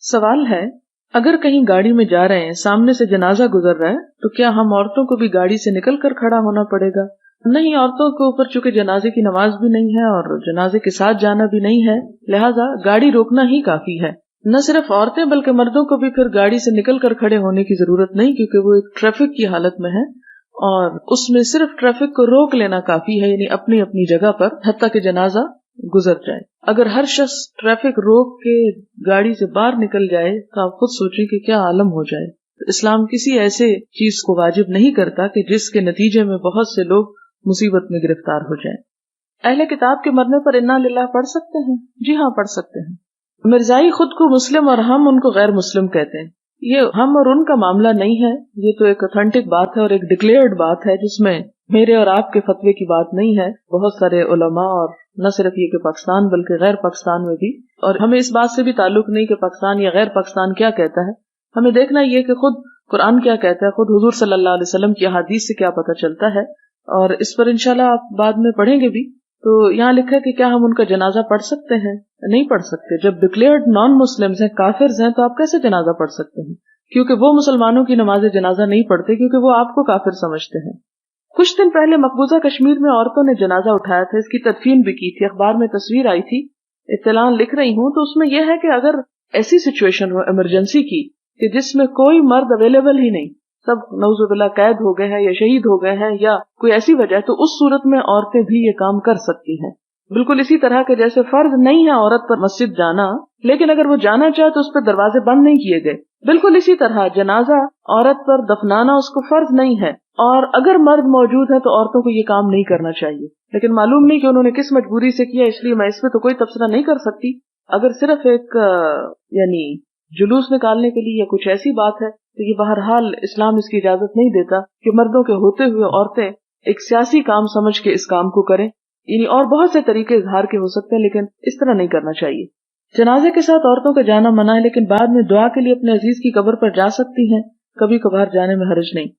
سوال ہے، اگر کہیں گاڑی میں جا رہے ہیں، سامنے سے جنازہ گزر رہا ہے تو کیا ہم عورتوں کو بھی گاڑی سے نکل کر کھڑا ہونا پڑے گا؟ نہیں، عورتوں کے اوپر چونکہ جنازے کی نماز بھی نہیں ہے اور جنازے کے ساتھ جانا بھی نہیں ہے، لہٰذا گاڑی روکنا ہی کافی ہے۔ نہ صرف عورتیں بلکہ مردوں کو بھی پھر گاڑی سے نکل کر کھڑے ہونے کی ضرورت نہیں، کیونکہ وہ ایک ٹریفک کی حالت میں ہے اور اس میں صرف ٹریفک کو روک لینا کافی ہے، یعنی اپنی اپنی جگہ پر، حتیٰ کہ جنازہ گزر جائے۔ اگر ہر شخص ٹریفک روک کے گاڑی سے باہر نکل جائے تو آپ خود سوچیں کہ کیا عالم ہو جائے۔ اسلام کسی ایسے چیز کو واجب نہیں کرتا کہ جس کے نتیجے میں بہت سے لوگ مصیبت میں گرفتار ہو جائیں۔ اہل کتاب کے مرنے پر انا للہ پڑھ سکتے ہیں؟ جی ہاں، پڑھ سکتے ہیں۔ مرزائی خود کو مسلم اور ہم ان کو غیر مسلم کہتے ہیں۔ یہ ہم اور ان کا معاملہ نہیں ہے، یہ تو ایک اوتھینٹک بات ہے اور ایک ڈکلیئرڈ بات ہے، جس میں میرے اور آپ کے فتوے کی بات نہیں ہے۔ بہت سارے علماء، اور نہ صرف یہ کہ پاکستان بلکہ غیر پاکستان میں بھی، اور ہمیں اس بات سے بھی تعلق نہیں کہ پاکستان یا غیر پاکستان کیا کہتا ہے، ہمیں دیکھنا یہ کہ خود قرآن کیا کہتا ہے، خود حضور صلی اللہ علیہ وسلم کی احادیث سے کیا پتہ چلتا ہے، اور اس پر انشاءاللہ آپ بعد میں پڑھیں گے بھی۔ تو یہاں لکھا ہے کہ کیا ہم ان کا جنازہ پڑھ سکتے ہیں؟ نہیں پڑھ سکتے۔ جب ڈکلیئرڈ نان مسلمز ہیں، کافرز ہیں، تو آپ کیسے جنازہ پڑھ سکتے ہیں؟ کیونکہ وہ مسلمانوں کی نماز جنازہ نہیں پڑھتے، کیونکہ وہ آپ کو کافر سمجھتے ہیں۔ کچھ دن پہلے مقبوضہ کشمیر میں عورتوں نے جنازہ اٹھایا تھا، اس کی تدفین بھی کی تھی، اخبار میں تصویر آئی تھی، اطلاع لکھ رہی ہوں تو اس میں یہ ہے کہ اگر ایسی سچویشن ہو ایمرجنسی کی کہ جس میں کوئی مرد اویلیبل ہی نہیں، سب نعوذ باللہ قید ہو گئے ہیں یا شہید ہو گئے ہیں یا کوئی ایسی وجہ، تو اس صورت میں عورتیں بھی یہ کام کر سکتی ہیں۔ بالکل اسی طرح کہ جیسے فرض نہیں ہے عورت پر مسجد جانا، لیکن اگر وہ جانا چاہے تو اس پہ دروازے بند نہیں کیے گئے، بالکل اسی طرح جنازہ عورت پر دفنانا اس کو فرض نہیں ہے، اور اگر مرد موجود ہے تو عورتوں کو یہ کام نہیں کرنا چاہیے۔ لیکن معلوم نہیں کہ انہوں نے کس مجبوری سے کیا، اس لیے میں اس پہ تو کوئی تبصرہ نہیں کر سکتی۔ اگر صرف ایک یعنی جلوس نکالنے کے لیے یا کچھ ایسی بات ہے تو یہ بہرحال اسلام اس کی اجازت نہیں دیتا کہ مردوں کے ہوتے ہوئے عورتیں ایک سیاسی کام سمجھ کے اس کام کو کریں، یعنی اور بہت سے طریقے اظہار کے ہو سکتے ہیں، لیکن اس طرح نہیں کرنا چاہیے۔ جنازے کے ساتھ عورتوں کا جانا منع ہے، لیکن بعد میں دعا کے لیے اپنے عزیز کی قبر پر جا سکتی ہیں، کبھی کبھار جانے میں حرج نہیں۔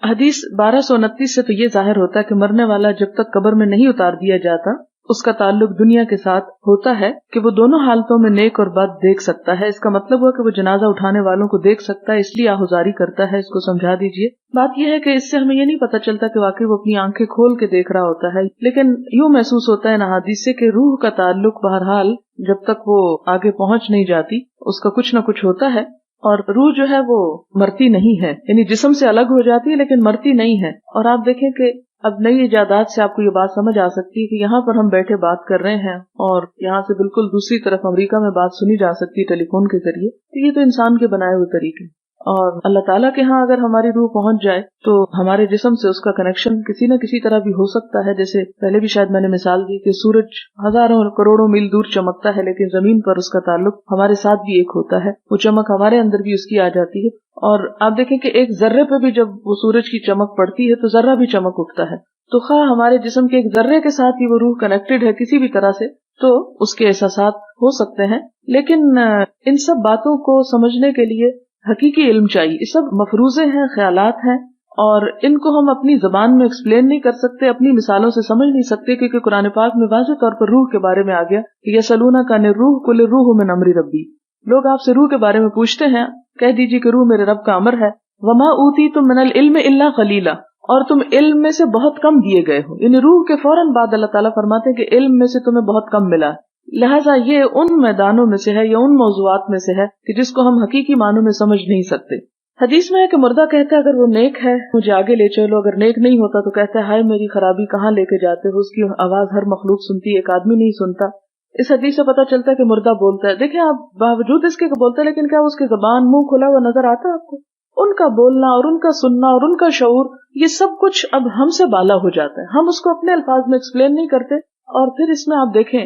حدیث 1229 سے تو یہ ظاہر ہوتا ہے کہ مرنے والا جب تک قبر میں نہیں اتار دیا جاتا اس کا تعلق دنیا کے ساتھ ہوتا ہے، کہ وہ دونوں حالتوں میں نیک اور بد دیکھ سکتا ہے۔ اس کا مطلب ہوا کہ وہ جنازہ اٹھانے والوں کو دیکھ سکتا ہے، اس لیے آہوزاری کرتا ہے۔ اس کو سمجھا دیجئے۔ بات یہ ہے کہ اس سے ہمیں یہ نہیں پتہ چلتا کہ واقعی وہ اپنی آنکھیں کھول کے دیکھ رہا ہوتا ہے، لیکن یوں محسوس ہوتا ہے ان احادیث سے کہ روح کا تعلق بہرحال جب تک وہ آگے پہنچ نہیں جاتی اس کا کچھ نہ کچھ ہوتا ہے، اور روح جو ہے وہ مرتی نہیں ہے، یعنی جسم سے الگ ہو جاتی ہے لیکن مرتی نہیں ہے۔ اور آپ دیکھیں کہ اب نئی ایجادات سے آپ کو یہ بات سمجھ آ سکتی ہے کہ یہاں پر ہم بیٹھے بات کر رہے ہیں اور یہاں سے بالکل دوسری طرف امریکہ میں بات سنی جا سکتی ہے ٹیلی فون کے ذریعے، تو یہ تو انسان کے بنائے ہوئے طریقے، اور اللہ تعالیٰ کے ہاں اگر ہماری روح پہنچ جائے تو ہمارے جسم سے اس کا کنیکشن کسی نہ کسی طرح بھی ہو سکتا ہے۔ جیسے پہلے بھی شاید میں نے مثال دی کہ سورج ہزاروں کروڑوں میل دور چمکتا ہے، لیکن زمین پر اس کا تعلق ہمارے ساتھ بھی ایک ہوتا ہے، وہ چمک ہمارے اندر بھی اس کی آ جاتی ہے۔ اور آپ دیکھیں کہ ایک ذرے پہ بھی جب وہ سورج کی چمک پڑتی ہے تو ذرہ بھی چمک اٹھتا ہے، تو خواہ ہمارے جسم کے ایک ذرے کے ساتھ ہی وہ روح کنیکٹڈ ہے کسی بھی طرح سے، تو اس کے احساسات ہو سکتے ہیں۔ لیکن ان سب باتوں کو سمجھنے کے لیے حقیقی علم چاہیے۔ یہ سب مفروضے ہیں، خیالات ہیں، اور ان کو ہم اپنی زبان میں ایکسپلین نہیں کر سکتے، اپنی مثالوں سے سمجھ نہیں سکتے، کیونکہ قرآن پاک میں واضح طور پر روح کے بارے میں آ گیا کہ یسألونک عن الروح قل الروح من امر ربی۔ لوگ آپ سے روح کے بارے میں پوچھتے ہیں، کہہ دیجیے کہ روح میرے رب کا امر ہے۔ وما اوتیتم من العلم الا قلیلا، اور تم علم میں سے بہت کم دیے گئے ہو، یعنی روح کے فوراً بعد اللہ تعالیٰ فرماتے ہیں کہ علم میں سے تمہیں بہت کم ملا۔ لہٰذا یہ ان میدانوں میں سے ہے یا ان موضوعات میں سے ہے کہ جس کو ہم حقیقی معنوں میں سمجھ نہیں سکتے۔ حدیث میں ہے کہ مردہ کہتا ہے اگر وہ نیک ہے مجھے آگے لے چلو، اگر نیک نہیں ہوتا تو کہتا ہے ہائے میری خرابی کہاں لے کے جاتے ہو، اس کی آواز ہر مخلوق سنتی ہے، ایک آدمی نہیں سنتا۔ اس حدیث سے پتہ چلتا ہے کہ مردہ بولتا ہے۔ دیکھیں آپ، باوجود اس کے بولتا ہے، لیکن کیا اس کی زبان منہ کھلا ہوا نظر آتا ہے آپ کو؟ ان کا بولنا اور ان کا سننا اور ان کا شعور، یہ سب کچھ اب ہم سے بالا ہو جاتا ہے، ہم اس کو اپنے الفاظ میں ایکسپلین نہیں کرتے۔ اور پھر اس میں آپ دیکھیں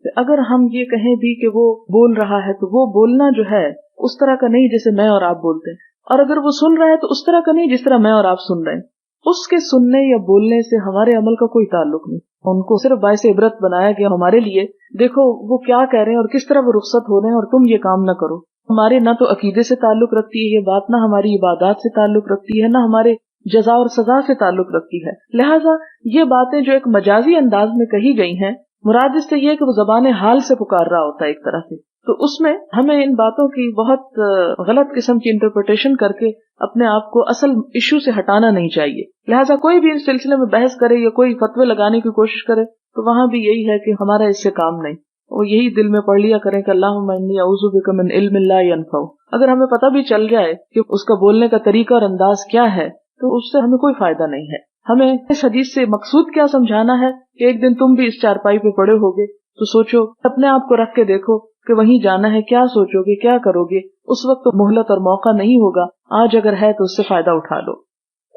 کہ اگر ہم یہ کہیں بھی کہ وہ بول رہا ہے تو وہ بولنا جو ہے اس طرح کا نہیں جیسے میں اور آپ بولتے ہیں، اور اگر وہ سن رہا ہے تو اس طرح کا نہیں جس طرح میں اور آپ سن رہے ہیں۔ اس کے سننے یا بولنے سے ہمارے عمل کا کوئی تعلق نہیں، ان کو صرف باعث عبرت بنایا گیا ہمارے لیے، دیکھو وہ کیا کہہ رہے ہیں اور کس طرح وہ رخصت ہو رہے ہیں اور تم یہ کام نہ کرو۔ ہمارے نہ تو عقیدے سے تعلق رکھتی ہے یہ بات، نہ ہماری عبادات سے تعلق رکھتی ہے، نہ ہمارے جزا اور سزا سے تعلق رکھتی ہے۔ لہٰذا یہ باتیں جو ایک مجازی انداز میں کہی گئی ہیں، مراد اس سے یہ کہ وہ زبان حال سے پکار رہا ہوتا ہے ایک طرح سے، تو اس میں ہمیں ان باتوں کی بہت غلط قسم کی انٹرپریٹیشن کر کے اپنے آپ کو اصل ایشو سے ہٹانا نہیں چاہیے. لہٰذا کوئی بھی اس سلسلے میں بحث کرے یا کوئی فتوے لگانے کی کوشش کرے تو وہاں بھی یہی ہے کہ ہمارا اس سے کام نہیں. وہ یہی دل میں پڑھ لیا کریں کہ اللہم انی اعوذ بک من علم لا ینفع. اگر ہمیں پتہ بھی چل جائے کہ اس کا بولنے کا طریقہ اور انداز کیا ہے تو اس سے ہمیں کوئی فائدہ نہیں ہے. ہمیں اس حدیث سے مقصود کیا سمجھانا ہے کہ ایک دن تم بھی اس چارپائی پہ پڑے ہوگے تو سوچو، اپنے آپ کو رکھ کے دیکھو کہ وہیں جانا ہے، کیا سوچو گے، کیا کرو گے. اس وقت تو مہلت اور موقع نہیں ہوگا. آج اگر ہے تو اس سے فائدہ اٹھا لو.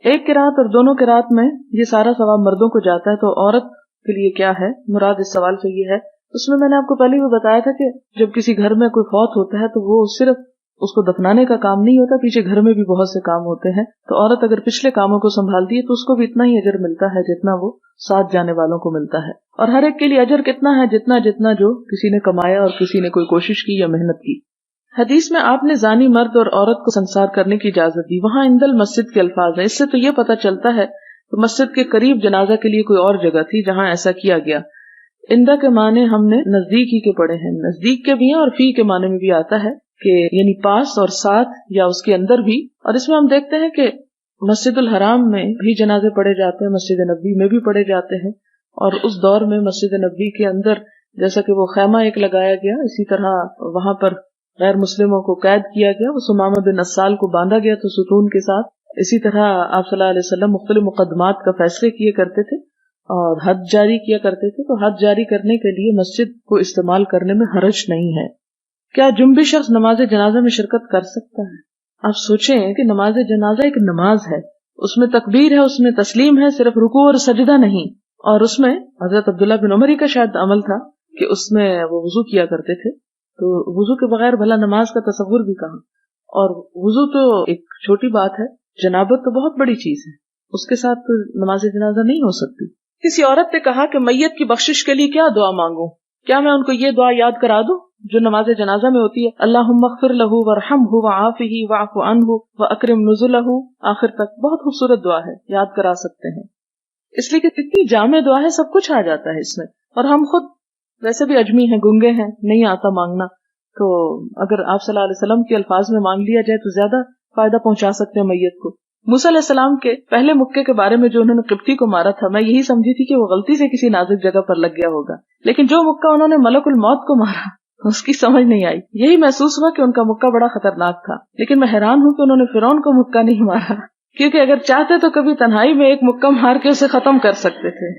ایک قرات اور دونوں قرات میں یہ سارا ثواب مردوں کو جاتا ہے، تو عورت کے لیے کیا ہے؟ مراد اس سوال سے یہ ہے، اس میں نے آپ کو پہلے بھی بتایا تھا کہ جب کسی گھر میں کوئی فوت ہوتا ہے تو وہ صرف اس کو دفنانے کا کام نہیں ہوتا، پیچھے گھر میں بھی بہت سے کام ہوتے ہیں. تو عورت اگر پچھلے کاموں کو سنبھالتی ہے تو اس کو بھی اتنا ہی اجر ملتا ہے جتنا وہ ساتھ جانے والوں کو ملتا ہے. اور ہر ایک کے لیے اجر کتنا ہے؟ جتنا جو کسی نے کمایا اور کسی نے کوئی کوشش کی یا محنت کی. حدیث میں آپ نے زانی مرد اور عورت کو سنسار کرنے کی اجازت دی. وہاں عند المسجد کے الفاظ ہیں. اس سے تو یہ پتہ چلتا ہے کہ مسجد کے قریب جنازہ کے لیے کوئی اور جگہ تھی جہاں ایسا کیا گیا. اندہ کے معنی ہم نے نزدیک ہی کے پڑھے ہیں، نزدیک کے بھی ہیں، اور فی کے معنی میں بھی آتا ہے کہ یعنی پاس اور ساتھ یا اس کے اندر بھی. اور اس میں ہم دیکھتے ہیں کہ مسجد الحرام میں بھی جنازے پڑھے جاتے ہیں، مسجد نبوی میں بھی پڑھے جاتے ہیں. اور اس دور میں مسجد نبوی کے اندر جیسا کہ وہ خیمہ ایک لگایا گیا، اسی طرح وہاں پر غیر مسلموں کو قید کیا گیا. وہ سمامہ بن اسال کو باندھا گیا تو ستون کے ساتھ. اسی طرح آپ صلی اللہ علیہ وسلم مختلف مقدمات کا فیصلے کیے کرتے تھے اور حد جاری کیا کرتے تھے. تو حد جاری کرنے کے لیے مسجد کو استعمال کرنے میں حرج نہیں ہے. کیا جنبی شخص نماز جنازہ میں شرکت کر سکتا ہے؟ آپ سوچیں کہ نماز جنازہ ایک نماز ہے، اس میں تکبیر ہے، اس میں تسلیم ہے، صرف رکوع اور سجدہ نہیں. اور اس میں حضرت عبداللہ بن عمر کا شاید عمل تھا کہ اس میں وہ وضو کیا کرتے تھے. تو وضو کے بغیر بھلا نماز کا تصور بھی کہاں؟ اور وضو تو ایک چھوٹی بات ہے، جنابت تو بہت بڑی چیز ہے، اس کے ساتھ تو نماز جنازہ نہیں ہو سکتی. کسی عورت نے کہا کہ میت کی بخشش کے لیے کیا دعا مانگوں؟ کیا میں ان کو یہ دعا یاد کرا دوں جو نماز جنازہ میں ہوتی ہے؟ اللہم اغفر لہ ورحمہ وعافہ واعف عنہ واکرم نزلہ، آخر تک بہت خوبصورت دعا ہے، یاد کرا سکتے ہیں. اس لیے کہ اتنی جامع دعا ہے، سب کچھ آ جاتا ہے اس میں. اور ہم خود ویسے بھی اجمی ہیں، گنگے ہیں، نہیں آتا مانگنا. تو اگر آپ صلی اللہ علیہ وسلم کے الفاظ میں مانگ لیا جائے تو زیادہ فائدہ پہنچا سکتے ہیں میت کو. موسیٰ علیہ السلام کے پہلے مکے کے بارے میں جو انہوں نے قبطی کو مارا تھا، میں یہی سمجھی تھی کہ وہ غلطی سے کسی نازک جگہ پر لگ گیا ہوگا، لیکن جو مکہ انہوں نے ملک الموت کو مارا اس کی سمجھ نہیں آئی. یہی محسوس ہوا کہ ان کا مکہ بڑا خطرناک تھا. لیکن میں حیران ہوں کہ انہوں نے فرعون کو مکہ نہیں مارا، کیونکہ اگر چاہتے تو کبھی تنہائی میں ایک مکہ مار کے اسے ختم کر سکتے تھے.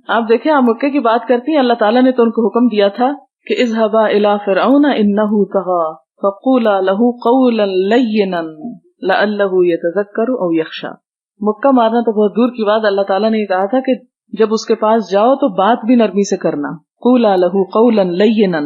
آپ دیکھیں، آپ مکے کی بات کرتی ہیں، اللہ تعالیٰ نے تو ان کو حکم دیا تھا کہ اذهبا الى فرعون انه طغى فقولا له قولا لینا لعلہ یتذکر او یخشی. مکہ مارنا تو بہت دور کی بات، اللہ تعالیٰ نے کہا تھا کہ جب اس کے پاس جاؤ تو بات بھی نرمی سے کرنا، قولا له قولا لینا.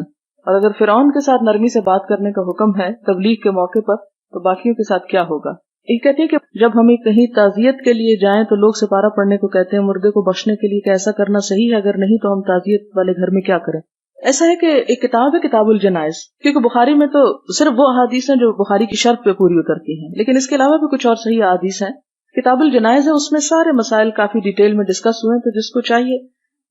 اور اگر فرعون کے ساتھ نرمی سے بات کرنے کا حکم ہے تبلیغ کے موقع پر تو باقیوں کے ساتھ کیا ہوگا؟ یہ کہتے ہیں کہ جب ہمیں کہیں تعزیت کے لیے جائیں تو لوگ سپارہ پڑھنے کو کہتے ہیں، مردے کو بخشنے کے لیے کہ ایسا کرنا صحیح ہے، اگر نہیں تو ہم تعزیت والے گھر میں کیا کریں. ایسا ہے کہ ایک کتاب ہے کتاب الجنائز، کیونکہ بخاری میں تو صرف وہ احادیث ہیں جو بخاری کی شرط پہ پوری اترتی ہیں، لیکن اس کے علاوہ بھی کچھ اور صحیح احادیث ہیں. کتاب الجنائز ہے، اس میں سارے مسائل کافی ڈیٹیل میں ڈسکس ہوئے ہیں. تو جس کو چاہیے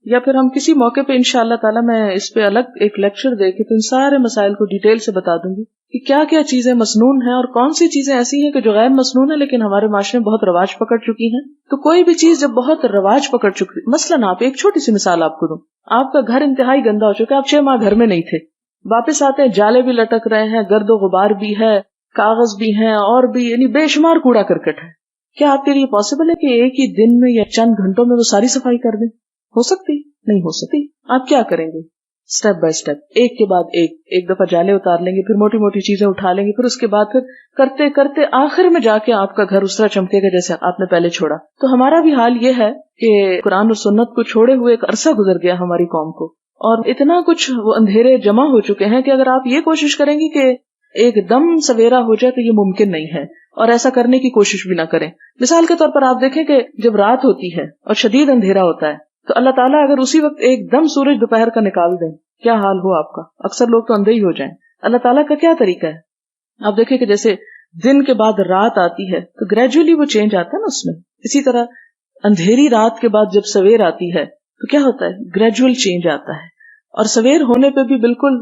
یا پھر ہم کسی موقع پہ انشاءاللہ تعالی میں اس پہ الگ ایک لیکچر دے کے ان سارے مسائل کو ڈیٹیل سے بتا دوں گی کہ کیا کیا چیزیں مسنون ہیں اور کون سی چیزیں ایسی ہیں کہ جو غیر مسنون ہیں لیکن ہمارے معاشرے میں بہت رواج پکڑ چکی ہیں. تو کوئی بھی چیز جب بہت رواج پکڑ چکی، مثلاً آپ ایک چھوٹی سی مثال آپ کو دوں، آپ کا گھر انتہائی گندا ہو چکا، آپ 6 ماہ گھر میں نہیں تھے، واپس آتے ہیں جالے بھی لٹک رہے ہیں، گرد و غبار بھی ہے، کاغذ بھی ہیں، اور بھی یعنی بے شمار کوڑا کرکٹ ہے. کیا آپ کے لیے پاسبل ہے کہ ایک ہی دن میں یا چند گھنٹوں میں وہ ساری صفائی کر دیں؟ ہو سکتی؟ نہیں ہو سکتی. آپ کیا کریں گے؟ سٹیپ بائی سٹیپ، ایک کے بعد ایک دفعہ جالے اتار لیں گے، پھر موٹی موٹی چیزیں اٹھا لیں گے، پھر اس کے بعد پھر کرتے کرتے آخر میں جا کے آپ کا گھر اس طرح چمکے گا جیسے آپ نے پہلے چھوڑا. تو ہمارا بھی حال یہ ہے کہ قرآن اور سنت کو چھوڑے ہوئے ایک عرصہ گزر گیا ہماری قوم کو، اور اتنا کچھ وہ اندھیرے جمع ہو چکے ہیں کہ اگر آپ یہ کوشش کریں گی کہ ایک دم سویرا ہو جائے تو یہ ممکن نہیں ہے، اور ایسا کرنے کی کوشش بھی نہ کریں. مثال کے طور پر آپ دیکھیں کہ جب رات ہوتی ہے اور شدید اندھیرا ہوتا ہے تو اللہ تعالیٰ اگر اسی وقت ایک دم سورج دوپہر کا نکال دیں، کیا حال ہو آپ کا؟ اکثر لوگ تو اندھے ہی ہو جائیں. اللہ تعالیٰ کا کیا طریقہ ہے؟ آپ دیکھیں کہ جیسے دن کے بعد رات آتی ہے تو گریجولی وہ چینج آتا ہے نا اس میں، اسی طرح اندھیری رات کے بعد جب سویر آتی ہے تو کیا ہوتا ہے؟ گریجول چینج آتا ہے. اور سویر ہونے پہ بھی بالکل